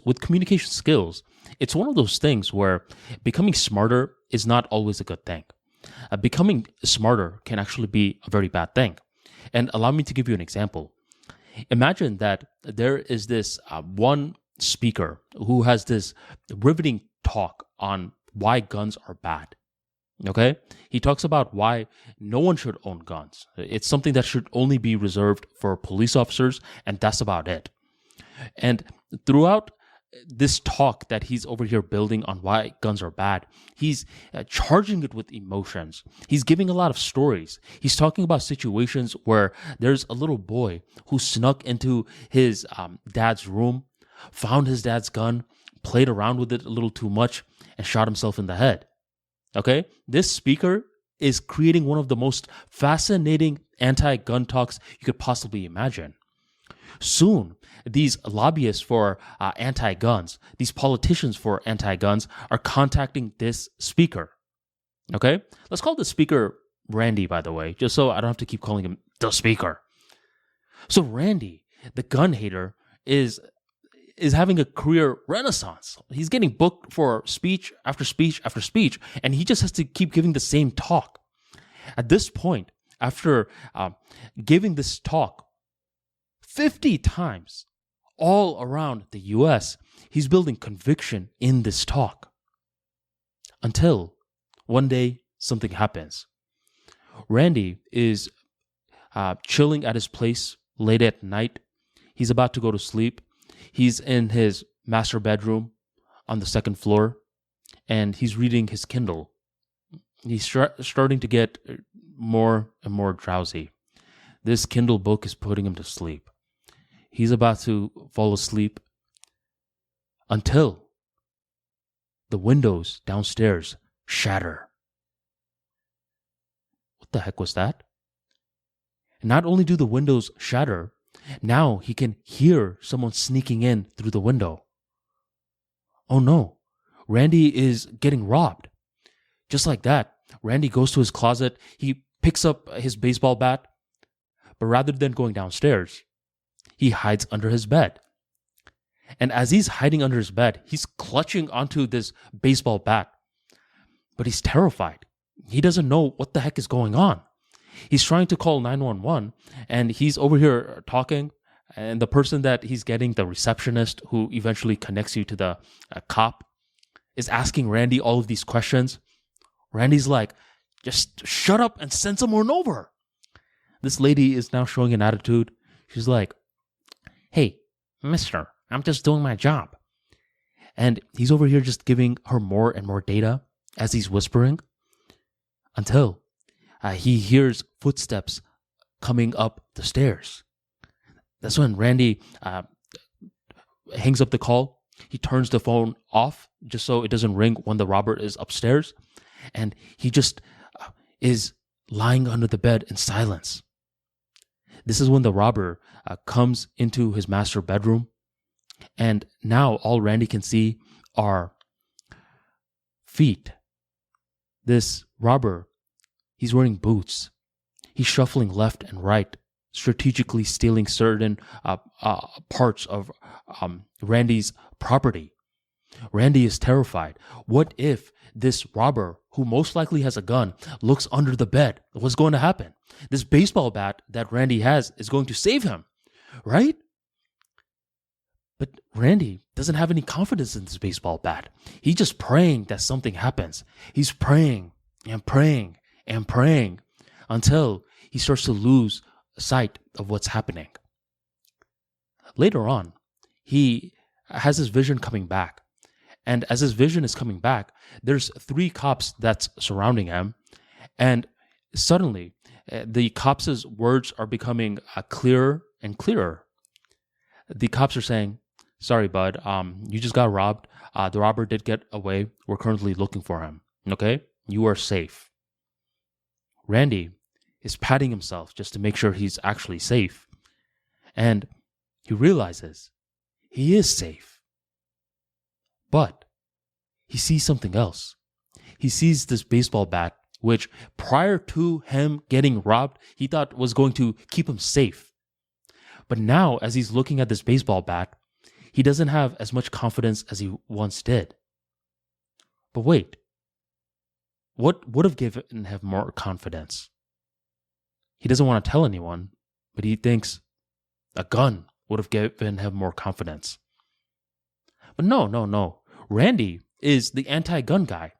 With communication skills, it's one of those things where becoming smarter is not always a good thing. Becoming smarter can actually be a very bad thing. And allow me to give you an example. Imagine that there is this one speaker who has this riveting talk on why guns are bad. Okay? He talks about why no one should own guns. It's something that should only be reserved for police officers, and that's about it. And throughout this talk that he's over here building on why guns are bad, he's charging it with emotions. He's giving a lot of stories. He's talking about situations where there's a little boy who snuck into his dad's room, found his dad's gun, played around with it a little too much, and shot himself in the head. Okay? This speaker is creating one of the most fascinating anti-gun talks you could possibly imagine. Soon, these lobbyists for anti-guns, these politicians for anti-guns are contacting this speaker. Okay? Let's call the speaker Randy, by the way, just so I don't have to keep calling him the speaker. So Randy, the gun hater, is having a career renaissance. He's getting booked for speech after speech after speech, and he just has to keep giving the same talk. At this point, after giving this talk 50 times all around the US, he's building conviction in this talk. Until one day, something happens. Randy is chilling at his place late at night. He's about to go to sleep. He's in his master bedroom on the second floor, and he's reading his Kindle. He's starting to get more and more drowsy. This Kindle book is putting him to sleep. He's about to fall asleep until the windows downstairs shatter. What the heck was that? Not only do the windows shatter, now he can hear someone sneaking in through the window. Oh no, Randy is getting robbed. Just like that, Randy goes to his closet, he picks up his baseball bat, but rather than going downstairs, he hides under his bed. And as he's hiding under his bed, he's clutching onto this baseball bat. But he's terrified. He doesn't know what the heck is going on. He's trying to call 911, and he's over here talking, and the person that he's getting, the receptionist who eventually connects you to the cop, is asking Randy all of these questions. Randy's like, just shut up and send someone over. This lady is now showing an attitude. She's like, hey, mister, I'm just doing my job. And he's over here just giving her more and more data as he's whispering until he hears footsteps coming up the stairs. That's when Randy hangs up the call. He turns the phone off just so it doesn't ring when the robber is upstairs. And he just is lying under the bed in silence. This is when the robber comes into his master bedroom. And now all Randy can see are feet. This robber, he's wearing boots. He's shuffling left and right, strategically stealing certain parts of Randy's property. Randy is terrified. What if this robber, who most likely has a gun, looks under the bed? What's going to happen? This baseball bat that Randy has is going to save him, right? But Randy doesn't have any confidence in this baseball bat. He's just praying that something happens. He's praying and praying and praying until he starts to lose sight of what's happening. Later on, he has his vision coming back. And as his vision is coming back, there's 3 cops that's surrounding him. And suddenly, the cops' words are becoming clearer and clearer. The cops are saying, sorry, bud, you just got robbed. The robber did get away. We're currently looking for him. Okay? You are safe. Randy is patting himself just to make sure he's actually safe. And he realizes he is safe. But he sees something else. He sees this baseball bat, which prior to him getting robbed, he thought was going to keep him safe. But now, as he's looking at this baseball bat, He doesn't have as much confidence as he once did. But wait, what would have given him more confidence? He doesn't want to tell anyone, but he thinks a gun would have given him more confidence. But no. Randy is the anti-gun guy.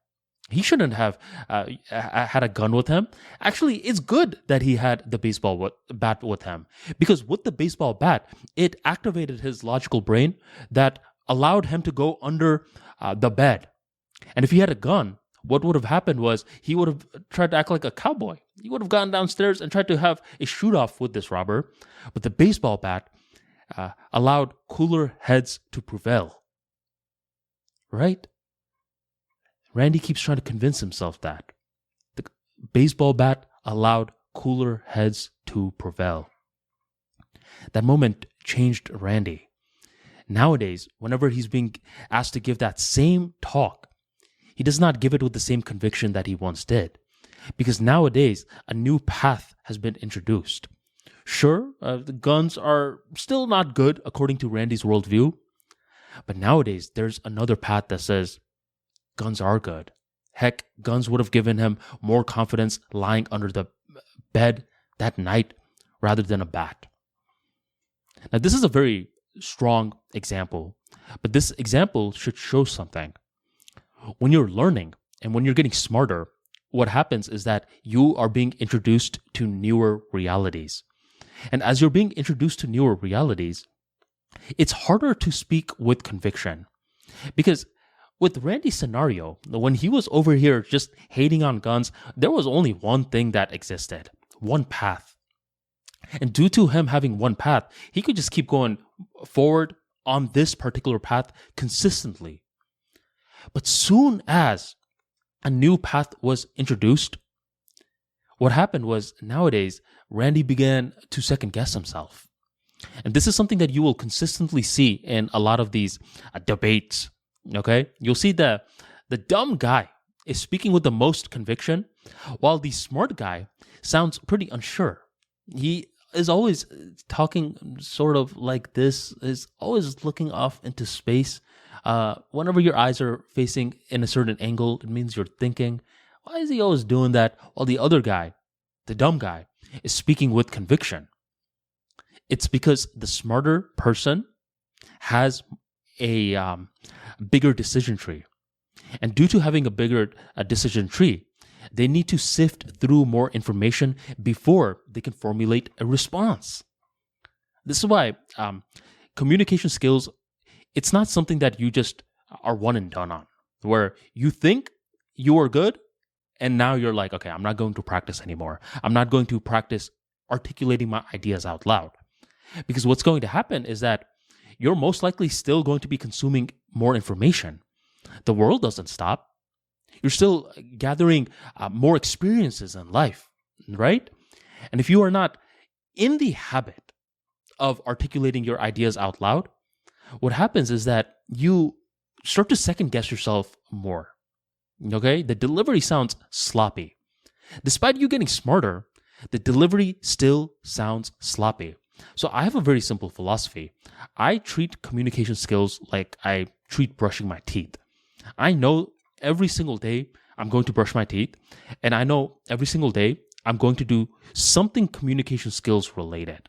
He shouldn't have had a gun with him. Actually, it's good that he had the baseball bat with him, because with the baseball bat, it activated his logical brain that allowed him to go under the bed. And if he had a gun, what would have happened was he would have tried to act like a cowboy. He would have gone downstairs and tried to have a shoot-off with this robber. But the baseball bat allowed cooler heads to prevail. Right? Randy keeps trying to convince himself that the baseball bat allowed cooler heads to prevail. That moment changed Randy. Nowadays, whenever he's being asked to give that same talk, he does not give it with the same conviction that he once did. Because nowadays, a new path has been introduced. Sure, the guns are still not good according to Randy's worldview. But nowadays, there's another path that says guns are good. Heck, guns would have given him more confidence lying under the bed that night rather than a bat. Now, this is a very strong example, but this example should show something. When you're learning and when you're getting smarter, what happens is that you are being introduced to newer realities. And as you're being introduced to newer realities, it's harder to speak with conviction. Because with Randy's scenario, when he was over here just hating on guns, there was only one thing that existed, one path. And due to him having one path, he could just keep going forward on this particular path consistently. But soon as a new path was introduced, what happened was nowadays, Randy began to second guess himself. And this is something that you will consistently see in a lot of these debates. Okay, you'll see the dumb guy is speaking with the most conviction, while the smart guy sounds pretty unsure. He is always talking sort of like this, is always looking off into space. Whenever your eyes are facing in a certain angle, it means you're thinking. Why is he always doing that? While the other guy, the dumb guy, is speaking with conviction. It's because the smarter person has a bigger decision tree. And due to having a bigger decision tree, they need to sift through more information before they can formulate a response. This is why communication skills, it's not something that you just are one and done on, where you think you are good, and now you're like, okay, I'm not going to practice anymore. I'm not going to practice articulating my ideas out loud. Because what's going to happen is that you're most likely still going to be consuming more information. The world doesn't stop. You're still gathering more experiences in life, right? And if you are not in the habit of articulating your ideas out loud, what happens is that you start to second guess yourself more. Okay? The delivery sounds sloppy. Despite you getting smarter, the delivery still sounds sloppy. So I have a very simple philosophy. I treat communication skills like I treat brushing my teeth. I know every single day I'm going to brush my teeth, and I know every single day I'm going to do something communication skills related.